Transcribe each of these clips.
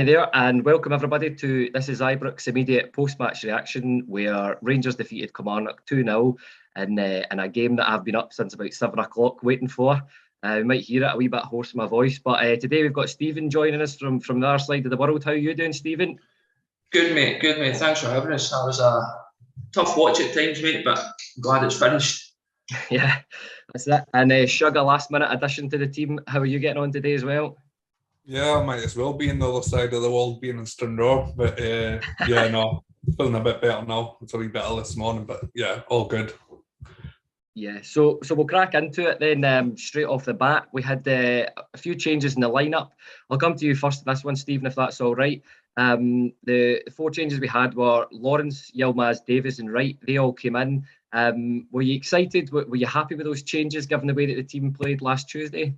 Hi there, and welcome everybody to this is Ibrox immediate post-match reaction, where Rangers defeated Kilmarnock 2-0 in a game that I've been up since about 7 o'clock waiting for. You might hear it a wee bit hoarse in my voice, but today we've got Stephen joining us from the other side of the world. How are you doing, Stephen? Good mate, Thanks for having us. That was a tough watch at times, mate, but I'm glad it's finished. Yeah, that's it. And Shug, a last-minute addition to the team. How are you getting on today as well? Yeah, I might as well be in the other side of the world, being in Stranraer. But feeling a bit better now. It's a wee bit this morning, but yeah, all good. Yeah, so we'll crack into it then straight off the bat. We had a few changes in the lineup. I'll come to you first this one, Stephen, if that's all right. The 4 changes we had were Lawrence, Yilmaz, Davies and Wright. They all came in. Were you excited? Were you happy with those changes given the way that the team played last Tuesday?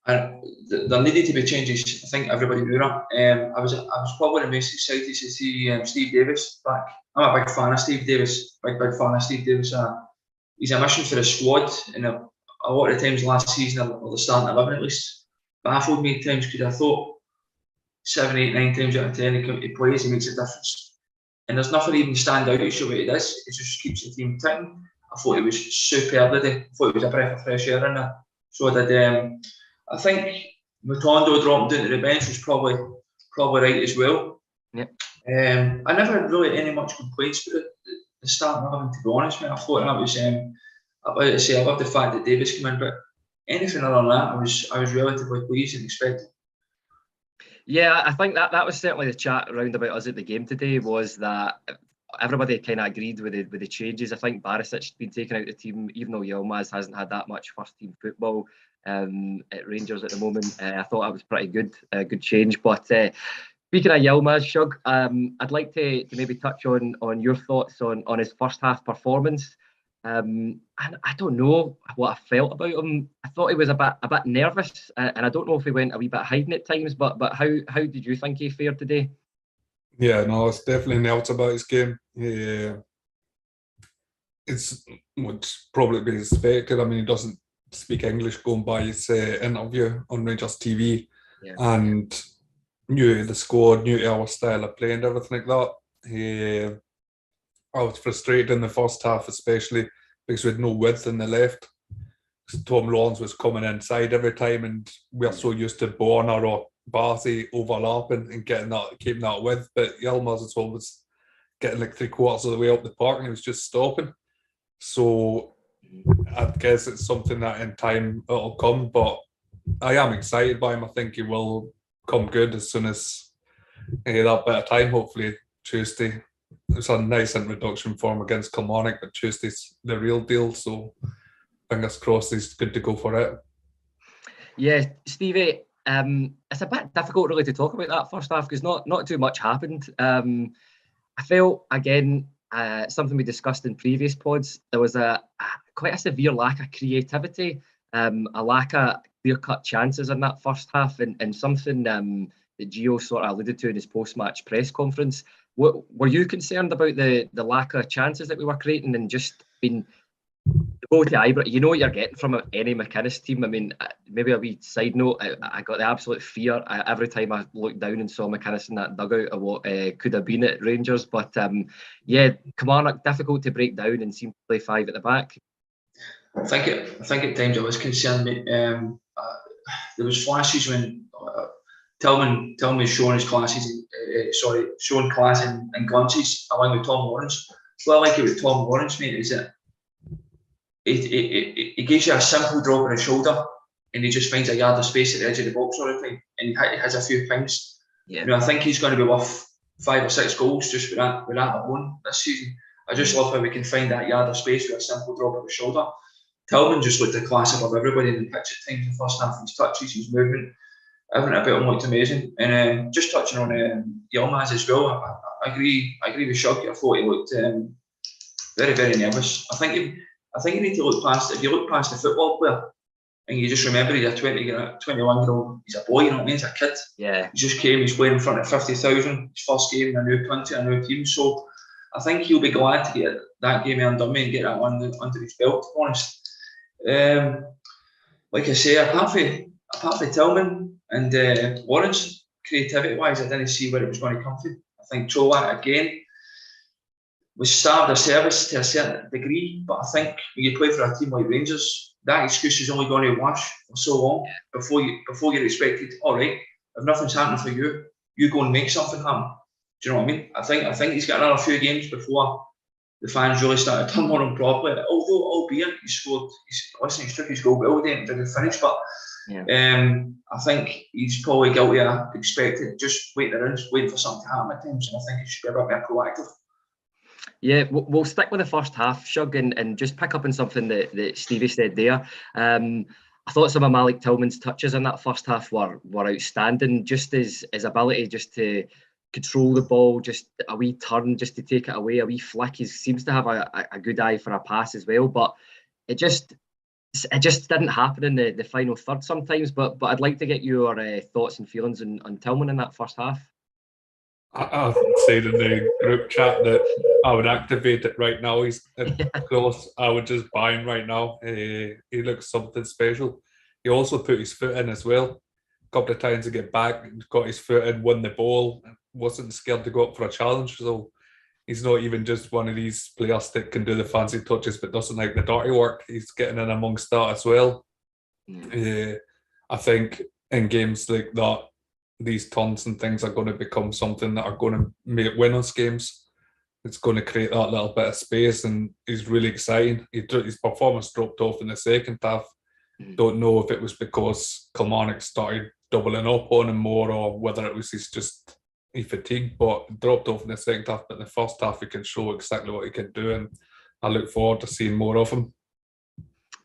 There needed to be changes. I think everybody knew that. I was probably the most excited to see Steve Davis back. I'm a big fan of Steve Davis. Big fan of Steve Davis. He's a mission for the squad, and a lot of times last season, or the starting 11 at least, baffled me at times because I thought 7, 8, 9 times out of 10 he plays, he makes a difference. And there's nothing even stand out to show what it is. It just keeps the team ticking. I thought it was superb today. I thought it was a breath of fresh air in there. So I think Matondo dropping down to the bench was probably right as well. Yep. I never really had any much complaints with the starting 11, to be honest, mate. I thought that was I love the fact that Davis came in, but anything other than that, I was relatively pleased and expected. Yeah, I think that was certainly the chat around about us at the game today, was that everybody kind of agreed with the changes. I think Barisic's been taken out of the team, even though Yilmaz hasn't had that much first team football at Rangers at the moment. I thought that was pretty good, a good change. But speaking of Yilmaz, Shug, I'd like to maybe touch on your thoughts on his first half performance. And I don't know what I felt about him. I thought he was a bit nervous, and I don't know if he went a wee bit hiding at times. But how did you think he fared today? Yeah, no, it's definitely nerves about his game. Yeah, it's what's probably be expected. I mean, he doesn't speak English going by his interview on Rangers TV, and knew the squad, knew our style of play and everything like that. I was frustrated in the first half, especially because we had no width in the left. Tom Lawrence was coming inside every time, and we're so used to Borna or Barty overlapping and keeping that width. But Yilmaz as well was getting like 3/4 of the way up the park, and he was just stopping. So I guess it's something that in time it'll come, but I am excited by him. I think he will come good as soon as that bit of time, hopefully Tuesday. It's a nice introduction for him against Kilmarnock, but Tuesday's the real deal, so fingers crossed he's good to go for it. Yeah, Stevie, it's a bit difficult really to talk about that first half because not too much happened. I felt, again, something we discussed in previous pods, there was quite a severe lack of creativity, a lack of clear-cut chances in that first half, and something that Gio sort of alluded to in his post-match press conference. Were you concerned about the lack of chances that we were creating, and just been go to Ibrox? You know what you're getting from any McInnes team. I mean, maybe a wee side note, I got the absolute fear every time I looked down and saw McInnes in that dugout of what could have been at Rangers. But Kilmarnock, difficult to break down and seemed to play 5 at the back. I think at times I was concerned, mate. There was flashes when Tillman was showing his classes, showing class in glimpses along with Tom Lawrence. What I like about Tom Lawrence, mate, is that he gives you a simple drop on the shoulder, and he just finds a yard of space at the edge of the box all the time, and he has a few things. Yeah. You know, I think he's going to be worth 5 or 6 goals just with that alone this season. I just love how we can find that yard of space with a simple drop on the shoulder. Tillman just looked a class above everybody in the pitch at times in the first half. His touches, his movement, everything about him looked amazing. And just touching on Yilmaz as well, I agree with Shug. I thought he looked very, very nervous. I think you need to look past, if you look past the football player and you just remember he's a 21-year-old, he's a boy, you know what I mean, he's a kid. Yeah. He just came, he's playing in front of 50,000, his first game in a new country, a new team. So I think he'll be glad to get that game earned on me and get that one under his belt, to be honest. Like I say, apart from Tillman and Lawrence, creativity-wise, I didn't see where it was going to come from. I think Čolak, again, was starved of service to a certain degree, but I think when you play for a team like Rangers, that excuse is only going to wash for so long before you're expected, all right, if nothing's happening for you, you go and make something happen. Do you know what I mean? I think he's got another few games before the fans really started turning on him properly. Although, albeit he struck his goal well, didn't finish, but I think he's probably guilty of expecting, just waiting for something to happen at times, and I think he should be a bit more proactive. Yeah, we'll stick with the first half, Shug, and just pick up on something that Stevie said there. I thought some of Malik Tillman's touches in that first half were outstanding. Just his ability just to control the ball, just a wee turn, just to take it away, a wee flick. He seems to have a good eye for a pass as well, but it just didn't happen in the final third sometimes. But I'd like to get your thoughts and feelings on Tillman in that first half. I said in the group chat that I would activate it right now. He's close. I would just buy him right now. He looks something special. He also put his foot in as well. A couple of times to get back, got his foot in, won the ball, wasn't scared to go up for a challenge. So he's not even just one of these players that can do the fancy touches but doesn't like the dirty work. He's getting in amongst that as well. I think in games like that, these turns and things are going to become something that are going to make winners games. It's going to create that little bit of space, and he's really exciting. His performance dropped off in the second half. Don't know if it was because Kilmarnock started doubling up on him more, or whether it was he fatigued, but dropped off in the second half. But in the first half, he can show exactly what he can do, and I look forward to seeing more of him.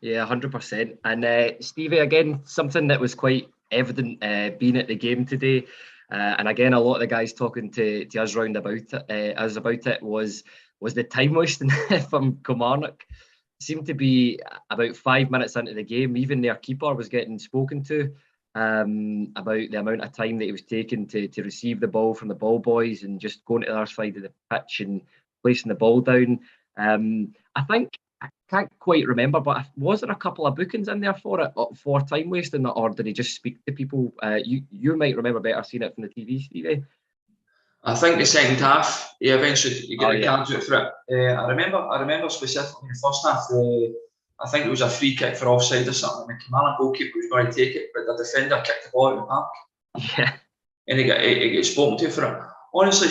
Yeah, 100%. And Stevie, again, something that was quite evident being at the game today, and again, a lot of the guys talking to us round about it was the time wasting from Kilmarnock. Seemed to be about 5 minutes into the game, even their keeper was getting spoken to about the amount of time that he was taking to receive the ball from the ball boys and just going to the other side of the pitch and placing the ball down. I think, I can't quite remember, but was there a couple of bookings in there for time wasting, or did he just speak to people? You might remember better seeing it from the TV, Stevie. I think the second half, eventually you get a card out for it. I remember specifically in the first half, I think it was a free kick for offside or something, and the Kilmarnock goalkeeper was going to take it, but the defender kicked the ball out of the park. Yeah. And he got spoken to for it. Honestly,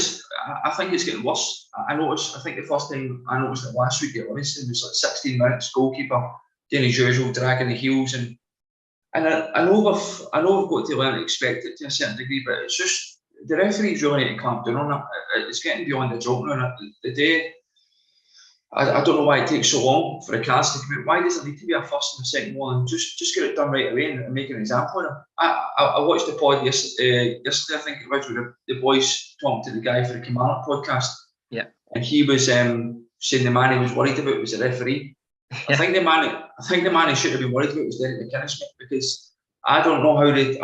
I think it's getting worse. I think the first time I noticed it last week at Livingston was like 16 minutes, goalkeeper doing his usual, dragging the heels, and I know we've got to learn to expect it to a certain degree, but it's just the referees really need to clamp down on it. It's getting beyond the joke now. The day, I don't know why it takes so long for the cards to come out. Why does it need to be a first and a second one? Just get it done right away and make an example of them. I watched the pod yesterday, I think it was, with the boys talking to the guy for the Kilmarnock podcast. Yeah. And he was saying the man he was worried about was the referee. I think the man he should have been worried about was Derek McInnes, because I don't know how they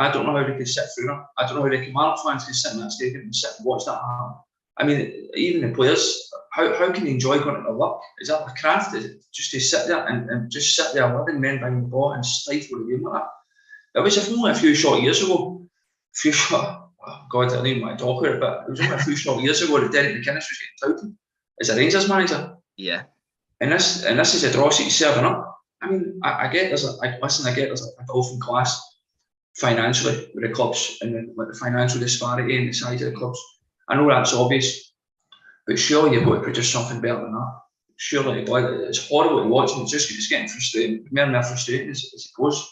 could sit through that. I don't know how the Kilmarnock fans can sit in that stadium and sit and watch that happen. I mean, even the players, how can they enjoy going to work? Is that a craft? Is it just to sit there and just sit there, 11 men behind the ball and stifle the game like that? It was only a few short years ago. God, I don't even want to talk about it, but it was only a few short years ago that Derek McInnes was getting touted as a Rangers manager. Yeah. And this is atrocity serving up. I mean, I get there's a golfing class financially with the clubs and the financial disparity and the size of the clubs. I know that's obvious, but surely you've got to produce something better than that. Surely, it's horrible to watch, and it's getting frustrating, more and more frustrating as it goes.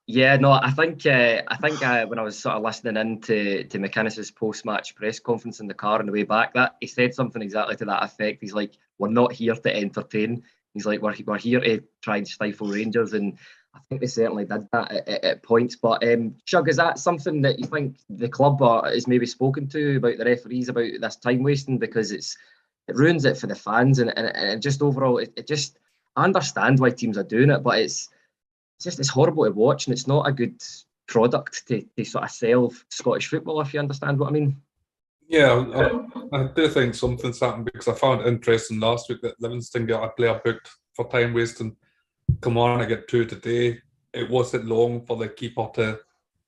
Yeah, no, I think when I was sort of listening in to McInnes' post-match press conference in the car on the way back, that he said something exactly to that effect. He's like, "We're not here to entertain." He's like, "We're here to try and stifle Rangers," and I think they certainly did that at points. But Shug, is that something that you think the club is maybe spoken to about the referees about this time wasting, because it ruins it for the fans and just overall it just, I understand why teams are doing it, but it's horrible to watch, and it's not a good product to sort of sell Scottish football, if you understand what I mean. Yeah, I do think something's happened, because I found it interesting last week that Livingston got a player booked for time wasting. Kilmarnock get 2 today. It wasn't long for the keeper to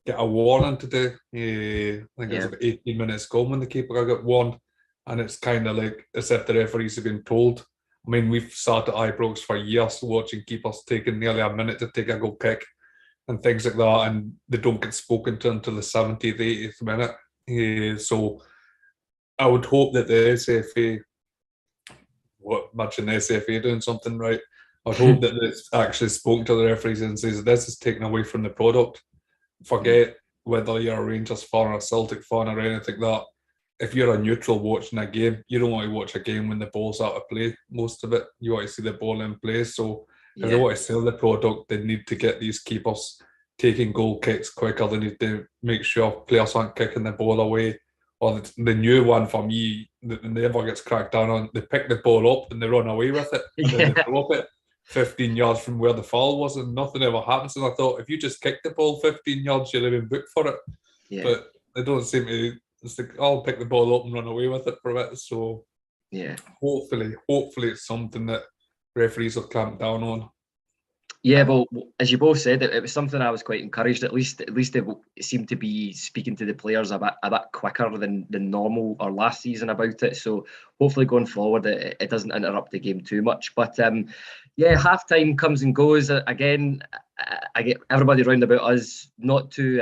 get a warning today. I think it was about 18 minutes gone when the keeper got warned, and it's kind of like as if the referees have been told. I mean, we've sat at Ibrox for years watching keepers taking nearly a minute to take a goal kick and things like that, and they don't get spoken to until the 70th, 80th minute. So I would hope that the SFA, imagine the SFA doing something right, I'd hope that it's actually spoken to the referees and says this is taken away from the product. Forget whether you're a Rangers fan or a Celtic fan or anything like that. If you're a neutral watching a game, you don't want to watch a game when the ball's out of play, most of it. You want to see the ball in play. So if they want to sell the product, they need to get these keepers taking goal kicks quicker. They need to make sure players aren't kicking the ball away. Or the new one for me that never gets cracked down on, they pick the ball up and they run away with it. And then they drop it 15 yards from where the foul was and nothing ever happens. And I thought, if you just kick the ball 15 yards, you'll have been booked for it. But they don't seem to. It's like, I'll pick the ball up and run away with it for a bit. So hopefully it's something that referees will clamp down on. Yeah, well, as you both said, it was something I was quite encouraged. At least they seemed to be speaking to the players a bit quicker than normal or last season about it. So hopefully going forward, it doesn't interrupt the game too much. But half time comes and goes. Again, I get everybody round about us not too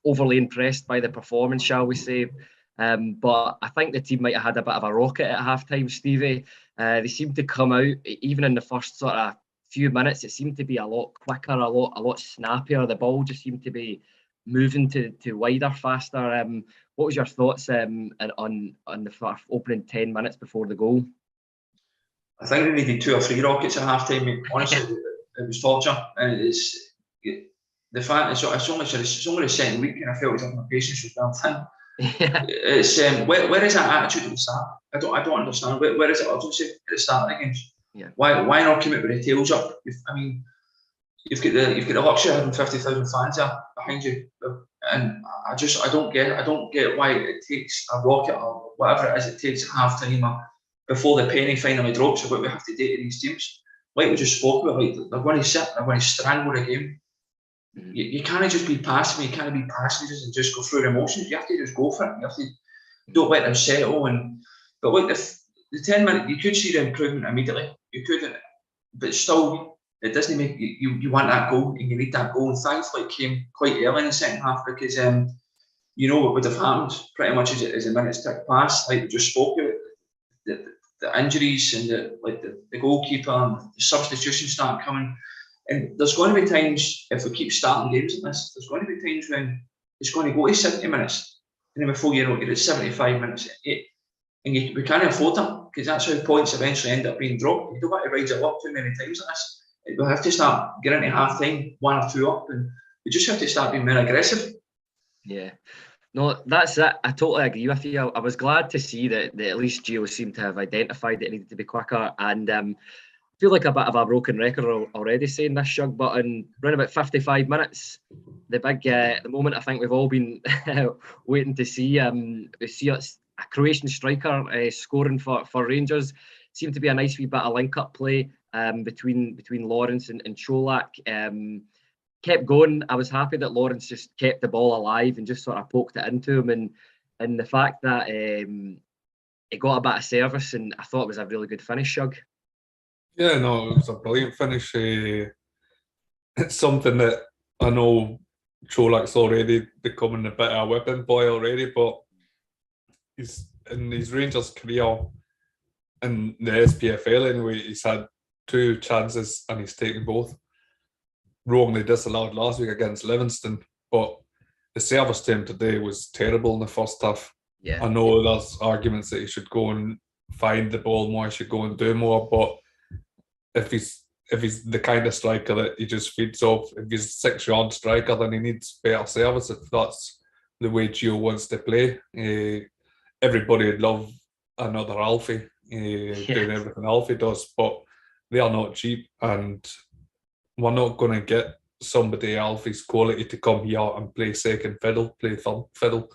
overly impressed by the performance, shall we say. But I think the team might have had a bit of a rocket at half time, Stevie. They seemed to come out, even in the first sort of few minutes, it seemed to be a lot quicker, a lot snappier. The ball just seemed to be moving to wider, faster. What was your thoughts on the opening 10 minutes before the goal? I think we needed 2 or 3 rockets at half time. Honestly, it was torture, and it's the fact it's only the second week, and I felt as if my patience was down thin. It's where is that attitude at the start? I don't understand. Where is it urgency at the start of the games? Why not come out with the tails up? You've got the luxury of having 50,000 fans there behind you, and I don't get why it takes a rocket or whatever it is it takes at half time or before the penny finally drops of what we have to do to these teams. Like we just spoke about, like they're going to sit, they're going to strangle the game. You can't just be passive. You can't be passengers and just go through the emotions. You have to just go for it. You have to don't let them settle. But look, if the 10 minutes, you could see the improvement immediately. You could, but still, it doesn't make you want that goal and you need that goal. And thankfully, it came quite early in the second half because what would have happened pretty much as the minutes ticked past. Like we just spoke about the injuries and the goalkeeper and the substitutions start coming. And there's going to be times, if we keep starting games like this, there's going to be times when it's going to go to 70 minutes. And then before you know it, you're at 75 minutes. And we can't afford that, because that's how points eventually end up being dropped. You don't want to ride it up too many times like this. We'll have to start getting into half time, 1 or 2 up, and we just have to start being more aggressive. Yeah. No, that's it. I totally agree with you. I was glad to see that at least Gio seemed to have identified that it needed to be quicker. And I feel like a bit of a broken record already saying this, Shug, but in around about 55 minutes, the moment I think we've all been waiting to see. We see a Croatian striker scoring for Rangers. Seemed to be a nice wee bit of link-up play between Lawrence and Čolak. Kept going. I was happy that Lawrence just kept the ball alive and just sort of poked it into him. And the fact that he got a bit of service, and I thought it was a really good finish, Shug. Yeah, no, it was a brilliant finish. It's something that I know Čolak's already becoming a bit of a whipping boy already, but he's in his Rangers career in the SPFL anyway, he's had 2 chances and he's taken both. Wrongly disallowed last week against Livingston, but the service to him today was terrible in the first half. Yeah. I know there's arguments that he should go and find the ball more, he should go and do more, but if he's the kind of striker that he just feeds off, if he's a 6-yard striker, then he needs better service if that's the way Gio wants to play. Everybody would love another Alfie doing everything Alfie does, but they are not cheap, and we're not going to get somebody Alfie's quality to come here and play second fiddle, play third fiddle.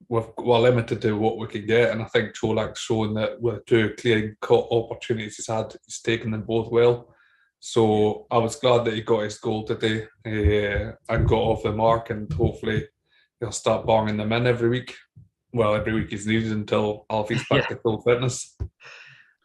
We're limited to what we can get, and I think Čolak's shown that with 2 clear-cut opportunities he's had, he's taken them both well. So I was glad that he got his goal today and got off the mark, and hopefully he'll start banging them in every week. Well, every week he's needed until Alfie's back to full fitness.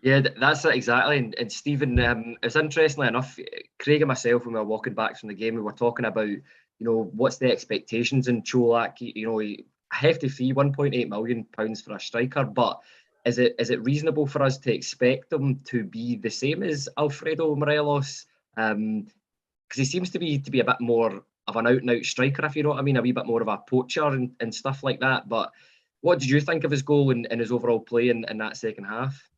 Yeah, that's it, exactly. And Stephen, it's interestingly enough, Craig and myself, when we were walking back from the game, we were talking about, what's the expectations in Čolak? A hefty fee, £1.8 million for a striker, but is it reasonable for us to expect him to be the same as Alfredo Morelos? Because he seems to be a bit more of an out-and-out striker, if you know what I mean, a wee bit more of a poacher and stuff like that. But what did you think of his goal and his overall play in that second half?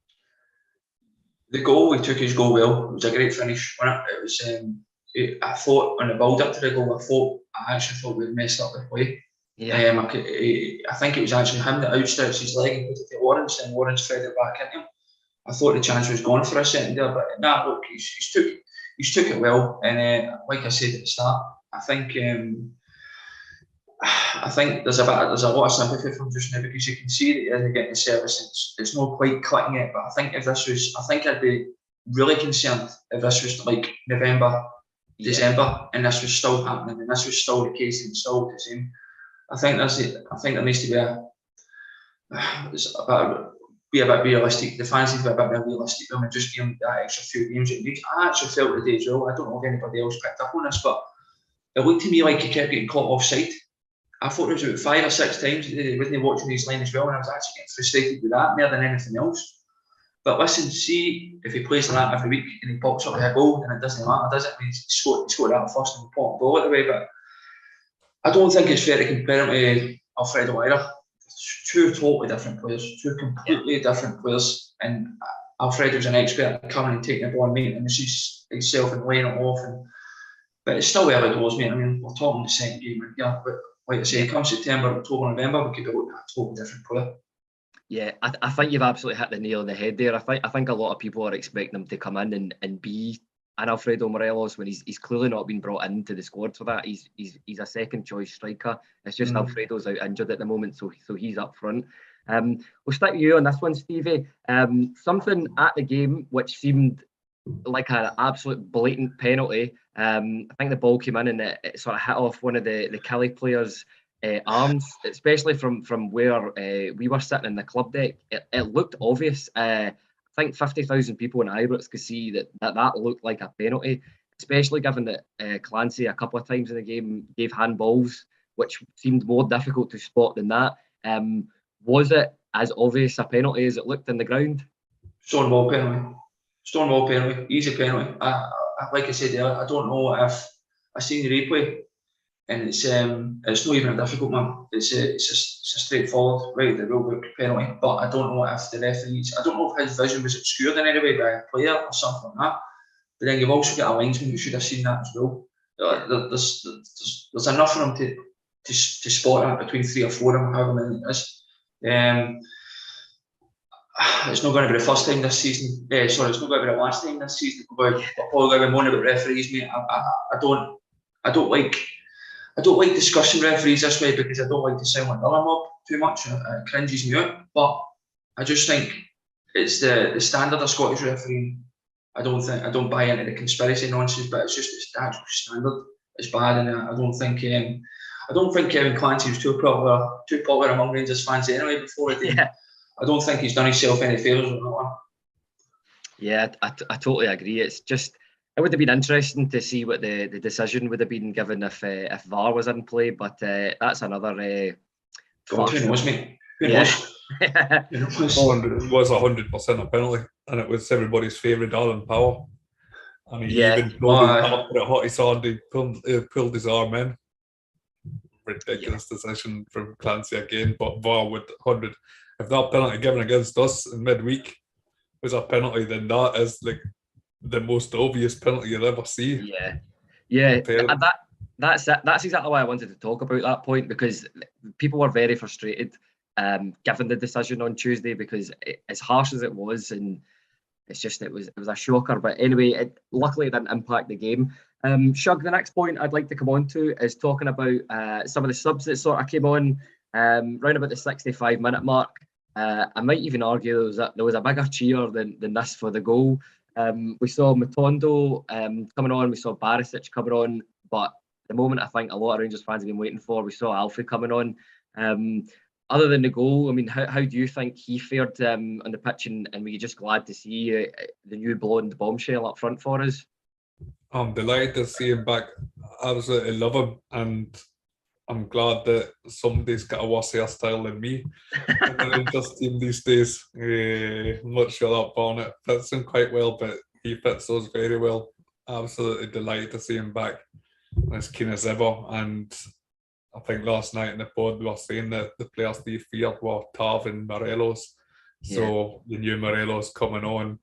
The goal, he took his goal well. It was a great finish. It was, I thought on the build-up to the goal, I actually thought we'd messed up the play. Yeah. I think it was actually him that outstretched his leg and put it to Lawrence, and Lawrence fed it back into him. I thought the chance was gone for a second there, but look, he's took it well. And like I said at the start, I think there's a lot of sympathy for him just now, because you can see that he isn't getting the service. It's not quite clicking yet. But I think I'd be really concerned if this was like November, December, and this was still happening, and this was still the case, and still the same. I think there needs to be a bit realistic. The fans need to be a bit more realistic and just give him that extra few games it needs. I actually felt today as well. I don't know if anybody else picked up on this, but it looked to me like he kept getting caught offside. I thought it was about 5 or 6 times he wasn't watching his line as well, and I was actually getting frustrated with that more than anything else. But listen, see if he plays like that every week and he pops up with a goal, then it doesn't matter, does it? I mean, he scored that first and popped the ball away, but I don't think it's fair to compare him to Alfredo either. Two totally different players, two completely different players. And Alfredo's an expert at coming and taking the ball and making himself and laying it off. But it's still early doors, mate. I mean, we're talking the second game. Yeah, but like I say, come September, October, November, we could be looking at a totally different player. Yeah, I think you've absolutely hit the nail on the head there. I think a lot of people are expecting him to come in and be an Alfredo Morelos when he's clearly not been brought into the squad for that. He's a second choice striker. It's just Alfredo's out injured at the moment, so he's up front. We'll stick with you on this one, Stevie. Something at the game which seemed like an absolute blatant penalty. I think the ball came in and it sort of hit off one of the Kelly players' arms, especially from where we were sitting in the club deck. It looked obvious. I think 50,000 people in Ibrox could see that looked like a penalty, especially given that Clancy a couple of times in the game gave handballs, which seemed more difficult to spot than that. Was it as obvious a penalty as it looked in the ground? Stonewall penalty, easy penalty. Like I said there, I don't know if I seen the replay, and it's not even a difficult one. It's a straightforward, right, the rule book penalty. But I don't know if the referees, I don't know if his vision was obscured in any way by a player or something like that. But then you've also got a linesman who should have seen that as well. There's enough for him to spot that between 3 or 4 of them, however many it is. It's not going to be the first time this season. It's not going to be the last time this season. We're probably going to be moaning about referees, mate. I don't like discussing referees this way, because I don't like to sound like another mob too much. It cringes me out. But I just think it's the standard of Scottish refereeing. I don't buy into the conspiracy nonsense, but it's just the actual standard. It's bad, and I don't think Kevin Clancy was too popular among Rangers fans anyway before the day. Yeah. I don't think he's done himself any favours on that one. Yeah, I totally agree. It's just, it would have been interesting to see what the decision would have been given if VAR was in play, but that's another. God, who knows, mate? Who knows? It was 100% a penalty, and it was everybody's favourite Alan Power. And he even pulled his hand, he pulled his arm in. Ridiculous decision from Clancy again, but VAR with 100. If that penalty given against us in midweek was a penalty, then that is like the most obvious penalty you'll ever see. Yeah. And that's exactly why I wanted to talk about that point, because people were very frustrated given the decision on Tuesday, because as harsh as it was, and it was a shocker. But anyway, luckily it didn't impact the game. Shug, the next point I'd like to come on to is talking about some of the subs that sort of came on round about the 65-minute mark. I might even argue there was a bigger cheer than this for the goal. We saw Matondo coming on, we saw Barisic coming on, but the moment I think a lot of Rangers fans have been waiting for, we saw Alfie coming on. Other than the goal, I mean, how do you think he fared on the pitch, and were you just glad to see the new blonde bombshell up front for us? I'm delighted to see him back. I absolutely love him, and I'm glad that somebody's got a worse hairstyle than me in the Rangers team these days. I'm not sure that Barnett fits him quite well, but he fits us very well. Absolutely delighted to see him back, as keen as ever. And I think last night in the pod we were saying that the players they feared were Tav and Morelos. So you knew Morelos coming on.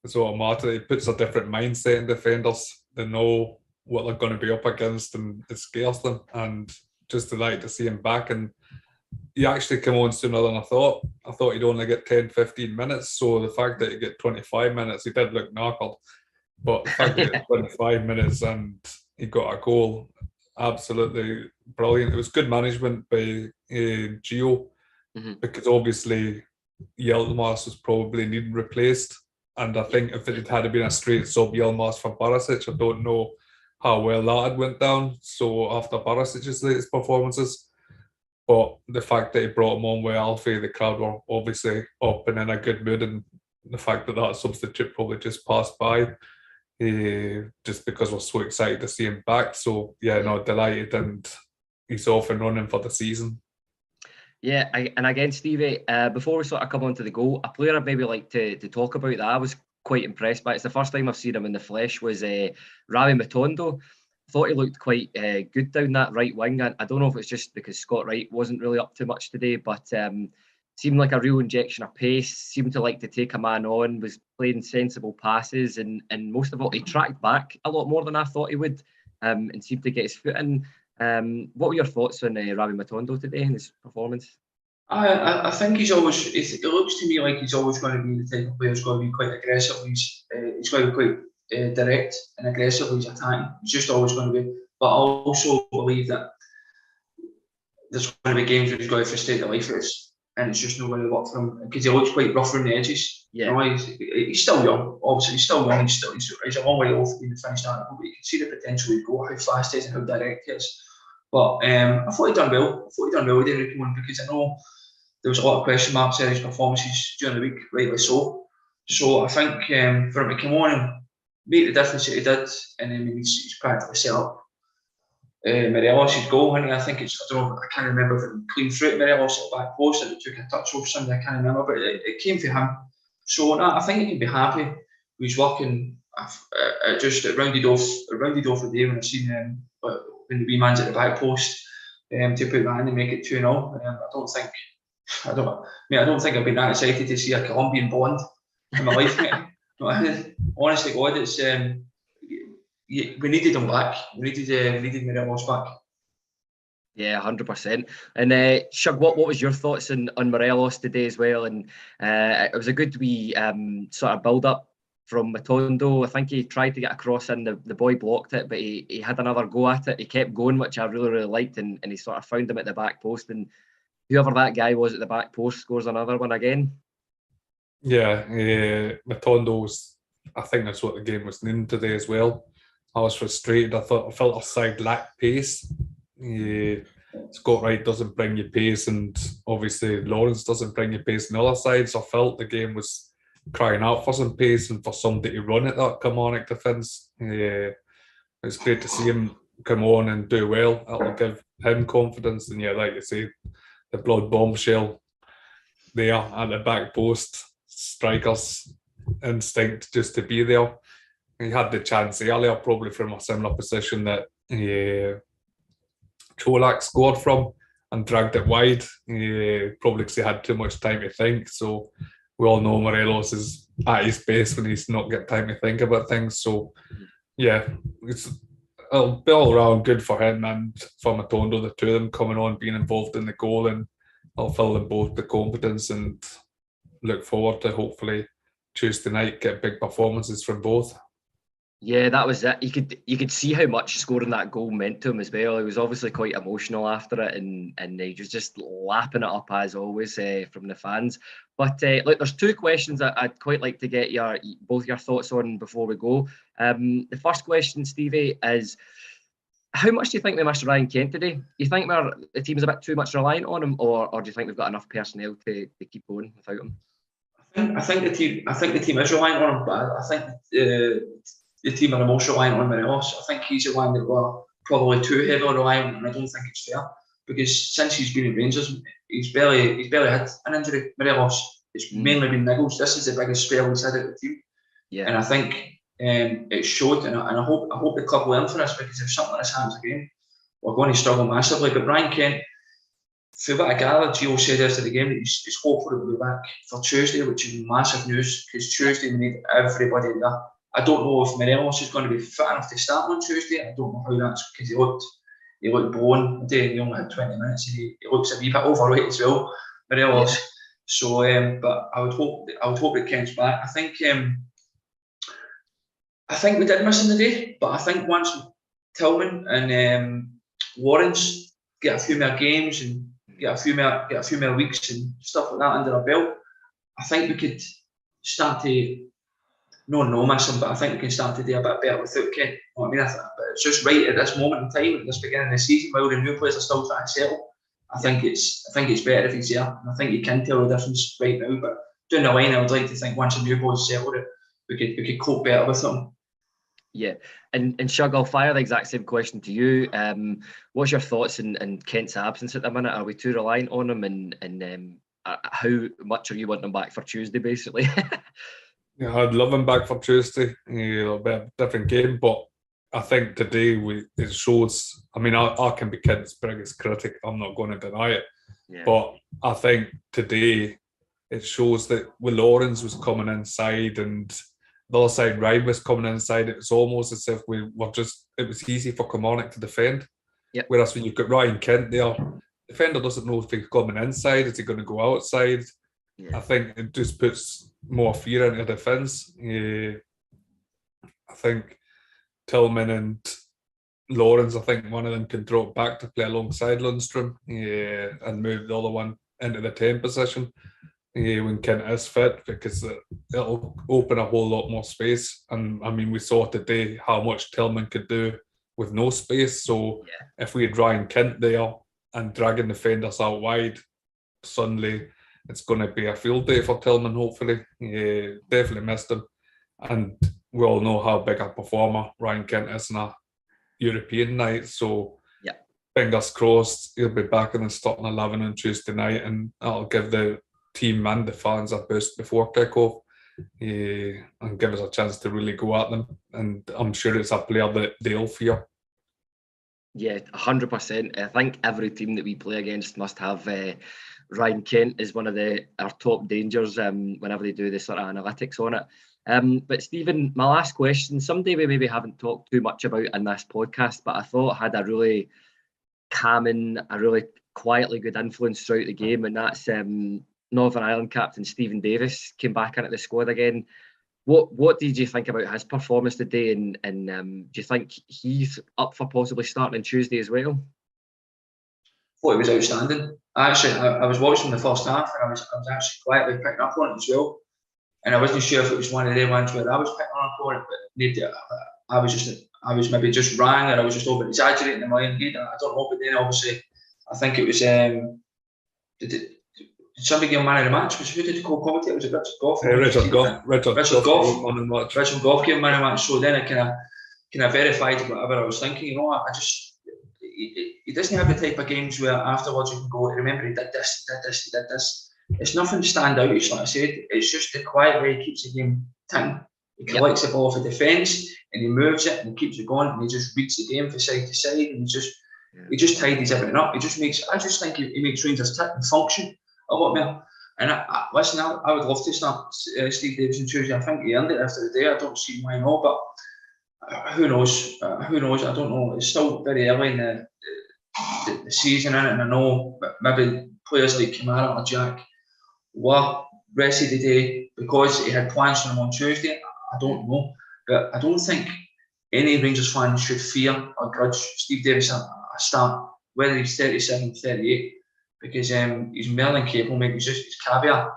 So automatically it puts a different mindset in defenders. They know what they're going to be up against, and it scares them. And just delighted to see him back, and he actually came on sooner than I thought. I thought he'd only get 10-15 minutes, so the fact that he get 25 minutes, he did look knackered, but the fact that he got 25 minutes and he got a goal, absolutely brilliant. It was good management by Gio, because obviously Yilmaz was probably needing replaced, and I think if it had been a straight sub Yilmaz for Barisic, I don't know how well that had went down. So after Barisic's latest performances, but the fact that he brought him on with Alfie, the crowd were obviously up and in a good mood, and the fact that that substitute probably just passed by, just because we're so excited to see him back. So yeah, no, delighted, and he's off and running for the season. Yeah, and again, Stevie, before we sort of come on to the goal, a player I'd maybe like to talk about that I was quite impressed by. It's the first time I've seen him in the flesh, was Ravi Matondo. I thought he looked quite good down that right wing. I don't know if it's just because Scott Wright wasn't really up to much today, but seemed like a real injection of pace, seemed to like to take a man on, was playing sensible passes, and most of all, he tracked back a lot more than I thought he would, and seemed to get his foot in. What were your thoughts on Ravi Matondo today in his performance? I think he's always. It looks to me like he's always going to be the type of player who's going to be quite aggressive. He's going to be quite direct and aggressive. He's attacking. He's just always going to be. But I also believe that there's going to be games where he's going to frustrate the life out of us, and it's just not going to work for him because he looks quite rough around the edges. Yeah, you know, he's still young. Obviously, he's still young. He's a long way off being the finished article, but you can see the potential he's got, how fast he is, and how direct he is. But I thought he'd done well. There, because I know there was a lot of question marks in his performances during the week, rightly so. So I think for him to come on and make the difference that he did, and then he's practically set up Morelos' goal. I think it's, I don't know, I can't remember if it clean through Morelos at the back post, and it took a touch off somebody, I can't remember, but it came for him. So I think he can be happy. He's working. It rounded off the day when I seen when the wee man's at the back post to put that in and make it 2-0. I don't think I've been that excited to see a Colombian Bond in my life, mate. Honestly, God, it's we needed him back. We needed Morelos back. Yeah, 100%. And Shug, what was your thoughts on Morelos today as well? And it was a good wee sort of build up from Matondo. I think he tried to get a cross in, the boy blocked it, but he had another go at it. He kept going, which I really, really liked, and he sort of found him at the back post, and whoever that guy was at the back post scores another one again. Yeah, Matondo's, I think that's what the game was needing today as well. I was frustrated. I felt our side lacked pace. Scott Wright doesn't bring you pace, and obviously Lawrence doesn't bring you pace on the other side, so I felt the game was crying out for some pace and for somebody to run at that Kilmarnock defence. It's great to see him come on and do well. That'll give him confidence. And yeah, like you say, the blood bombshell there at the back post, strikers instinct just to be there. He had the chance earlier, probably from a similar position that Čolak scored from and dragged it wide, probably because he had too much time to think. So we all know Morelos is at his best when he's not got time to think about things. So yeah, it'll be all around good for him and for Matondo, the two of them coming on, being involved in the goal, and I'll fill them both with confidence and look forward to hopefully Tuesday night get big performances from both. Yeah, that was it. You could see how much scoring that goal meant to him as well. He was obviously quite emotional after it, and he was just lapping it up as always from the fans. But look, there's two questions that I'd quite like to get both your thoughts on before we go. The first question, Stevie, is how much do you think we missed Ryan Kent today? You think the team's a bit too much reliant on him, or do you think we've got enough personnel to keep going without him? I think the team is reliant on him, but I think the team are most reliant on Morelos. I think he's the one that we're probably too heavily reliant on, and I don't think it's fair because since he's been at Rangers, he's barely had an injury. Morelos, it's mainly been niggles. This is the biggest spell he's had at the team, and I think it showed. And I hope the club learn from this, because if something like this happens again, we're going to struggle massively. But Brian Kent, for what I gathered, Gio said after the game that he's hopeful he'll be back for Tuesday, which is massive news because Tuesday we need everybody there. I don't know if Morelos is going to be fit enough to start on Tuesday. I don't know how that's, because he looked blown today. He only had 20 minutes. And he looks a wee bit overweight as well, Morelos. Yeah. So, but I would hope that Kent's back. I think we did miss him today, but I think once Tillman and Lawrence get a few more games and get a few more weeks and stuff like that under our belt, I think we could start to. No miss him, but I think we can start to do a bit better without Kent. You know what I mean? But it's just right at this moment in time, at this beginning of the season, while the new players are still trying to settle. I think it's better if he's there. And I think you can tell the difference right now. But down the line, I would like to think once the new boys settled it, we could cope better with them. Yeah, and Shug, I'll fire the exact same question to you. What's your thoughts in Kent's absence at the minute? Are we too reliant on him? And how much are you wanting him back for Tuesday, basically? Yeah, I'd love him back for Tuesday. It'll be a different game, but I think today it shows. I mean, I can be Kent's biggest critic. I'm not going to deny it, but I think today it shows that when Lawrence was coming inside and the other side Ryan was coming inside, it was almost as if it was easy for Kilmarnock to defend. Yep. Whereas when you've got Ryan Kent there, the defender doesn't know if he's coming inside, is he going to go outside? Yeah. I think it just puts more fear into defence. I think Tillman and Lawrence, I think one of them can drop back to play alongside Lundstrom and move the other one into the 10 position when Kent is fit, because it'll open a whole lot more space. And I mean, we saw today how much Tillman could do with no space. So if we had Ryan Kent there and dragging defenders out wide, suddenly it's going to be a field day for Tillman, hopefully. Definitely missed him. And we all know how big a performer Ryan Kent is in a European night. So fingers crossed he'll be back in the starting 11 on Tuesday night, and that'll give the team and the fans a boost before kick-off and give us a chance to really go at them. And I'm sure it's a player that they'll fear. Yeah, 100%. I think every team that we play against must have Ryan Kent is one of our top dangers whenever they do this sort of analytics on it. But Stephen, my last question, somebody we maybe haven't talked too much about in this podcast, but I thought had a really calming, a really quietly good influence throughout the game, and that's Northern Ireland captain Stephen Davis came back into the squad again. What did you think about his performance today, and do you think he's up for possibly starting on Tuesday as well? I thought he was outstanding. Actually, I was watching the first half, and I was actually quietly picking up on it as well. And I wasn't sure if it was one of them ones where I was picking up on it, but I was maybe just wrong, or I was just over exaggerating in my own head. I don't know, but then obviously I think it was did somebody give him man of the match? Who did you call commentator? Was it Richard Goff? Richard Goff. Richard Goff gave him man of the match. So then I kind of verified whatever I was thinking. You know, I just. He doesn't have the type of games where afterwards you can go, remember he did this, he did this. It's nothing stand out, like I said. It's just the quiet way he keeps the game ticking. He collects the ball for defence and he moves it and he keeps it going, and he just reads the game from side to side, and he just tidies everything up. I just think he makes Rangers tick and function a lot more. And I would love to start Steve Davis on Tuesday. I think he earned it after the day. I don't see why not, but who knows? I don't know. It's still very early in the season, and I know maybe players like Kamara or Jack were rested today because he had plans for him on Tuesday. I don't know, but I don't think any Rangers fan should fear or grudge Steve Davis a start, whether he's 37, 38, because he's more than capable, mate. He's just his caveat.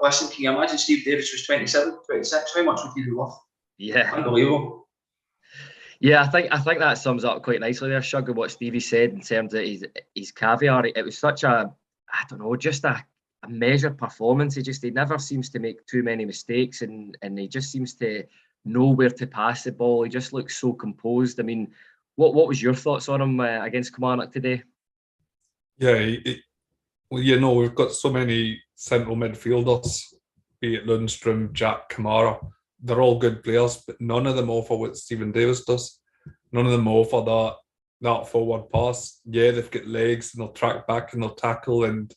Listen, can you imagine Steve Davis was 27, 26? How much would he be worth? Yeah. Unbelievable. Yeah, I think that sums up quite nicely there, Shug, what Stevie said in terms of his caveat. It was such a, I don't know, just a measured performance. He never seems to make too many mistakes, and he just seems to know where to pass the ball. He just looks so composed. I mean, what was your thoughts on him against Kilmarnock today? Yeah, well, you know, we've got so many central midfielders, be it Lundstrom, Jack, Kamara. They're all good players, but none of them offer what Stephen Davis does. None of them offer that forward pass. Yeah, they've got legs and they'll track back and they'll tackle and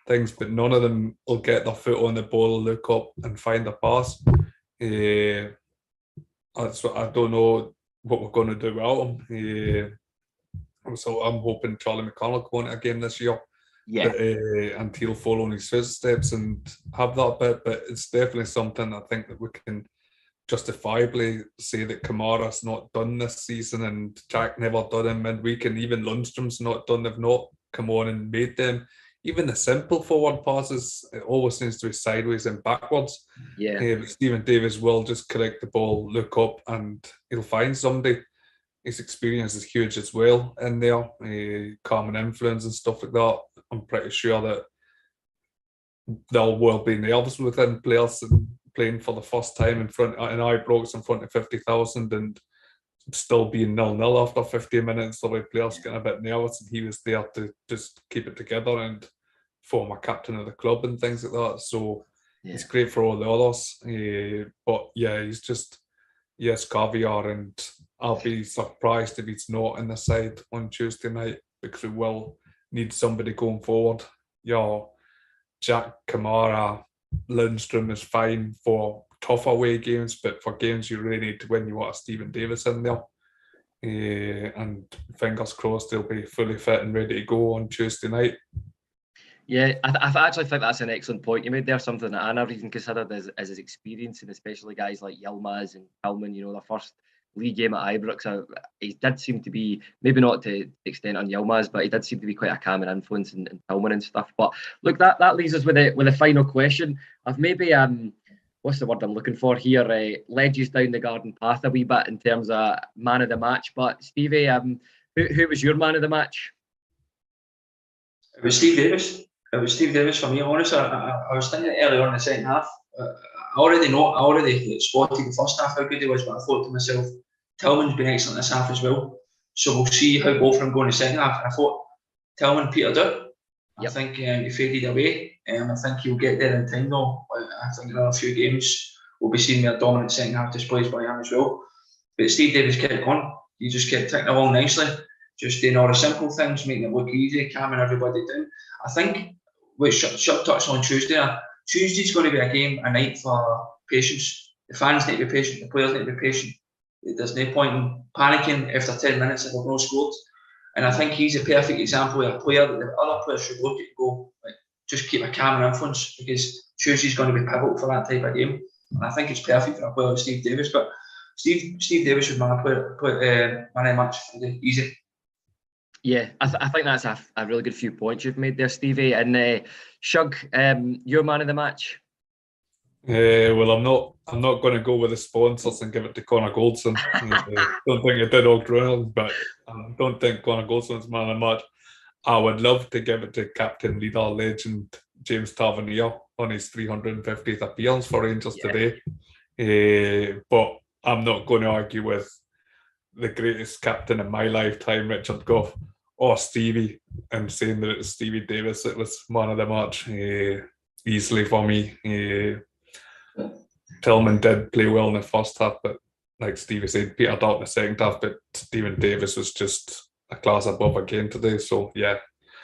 things, but none of them will get their foot on the ball, look up and find a pass. I don't know what we're going to do without him. So I'm hoping Charlie McConnell won it again this year. Yeah. And he'll follow in his footsteps and have that bit, but it's definitely something I think that we can justifiably say that Kamara's not done this season and Jack never done in midweek, and even Lundstrom's not done. They've not come on and made them. Even the simple forward passes, it always seems to be sideways and backwards. Yeah. But Stephen Davis will just collect the ball, look up, and he'll find somebody. His experience is huge as well in there, calming influence and stuff like that. I'm pretty sure that there'll well be nerves within players and playing for the first time in Ibrox in front of 50,000 and still being 0-0 after 50 minutes. There'll be players getting a bit nervous, and he was there to just keep it together and former captain of the club and things like that. So it's great for all the others. But yeah, he's just, yes, caviar, and I'll be surprised if he's not in the side on Tuesday night, because we will need somebody going forward. Yeah, Jack, Kamara, Lundstrom is fine for tough away games, but for games you really need to win, you want a Stephen Davis in there. And fingers crossed he'll be fully fit and ready to go on Tuesday night. Yeah, I actually think that's an excellent point you made there, something that I never even considered as his experience, and especially guys like Yilmaz and Tillman, you know, their first league game at Ibrox. He did seem to be, maybe not to the extent on Yilmaz, but he did seem to be quite a calming influence in Tillman and stuff. But look, that leaves us with a final question. I've maybe, what's the word I'm looking for here, led you down the garden path a wee bit in terms of man of the match. But Stevie, who was your man of the match? It was Steve Davis. It was Steve Davis for me. Honestly, I was thinking earlier in the second half. I already spotted the first half how good he was, but I thought to myself, Tillman's been excellent this half as well. So we'll see how both of them go in the second half. And I thought Tillman petered out. I think he faded away. I think he'll get there in time though. I think another few games we'll be seeing more dominant second half displays by him as well. But Steve Davis kept on. He just kept ticking along nicely. Just doing all the simple things, making it look easy, calming everybody down. I think what Shut touched on Tuesday. Tuesday's going to be a night for patience. The fans need to be patient, the players need to be patient. There's no point in panicking after 10 minutes if they've not scored. And I think he's a perfect example of a player that the other players should look at and go, like, just keep a calm influence, because Tuesday's going to be pivotal for that type of game. And I think it's perfect for a player like Steve Davis. But Steve Davis was man of the match for the easy. Yeah, I think that's a really good few points you've made there, Stevie. And Shug, your man of the match? Well, I'm not going to go with the sponsors and give it to Connor Goldson. Don't think it did all Grunel, but I don't think Connor Goldson's man of the match. I would love to give it to captain, leader, legend James Tavernier on his 350th appearance for Rangers today. But I'm not going to argue with the greatest captain in my lifetime, Richard Gough, or Stevie, and saying that it was Stevie Davis that was man of the match easily for me. Tillman did play well in the first half, but like Stevie said, petered out in the second half, but Stephen Davis was just a class above again today. So yeah,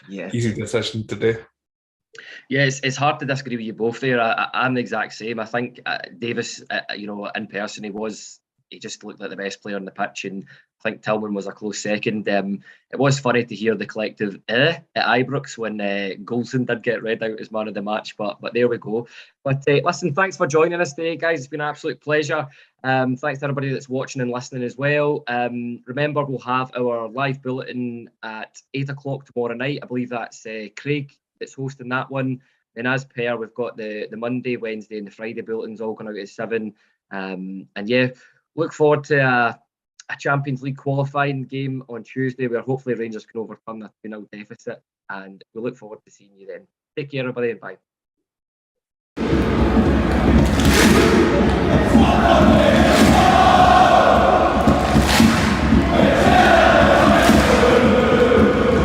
easy decision today. Yeah, it's hard to disagree with you both there. I'm the exact same. I think Davis, in person, he just looked like the best player on the pitch, and think Tillman was a close second. It was funny to hear the collective at Ibrox when Goldson did get read out as man of the match, but there we go. But listen, thanks for joining us today, guys. It's been an absolute pleasure. Thanks to everybody that's watching and listening as well. Remember, we'll have our live bulletin at 8 o'clock tomorrow night. I believe that's Craig that's hosting that one. Then as per, we've got the Monday, Wednesday and the Friday bulletins all going out at 7. And yeah, look forward to a Champions League qualifying game on Tuesday where hopefully Rangers can overcome a 2-0 deficit. And we look forward to seeing you then. Take care, everybody, and bye.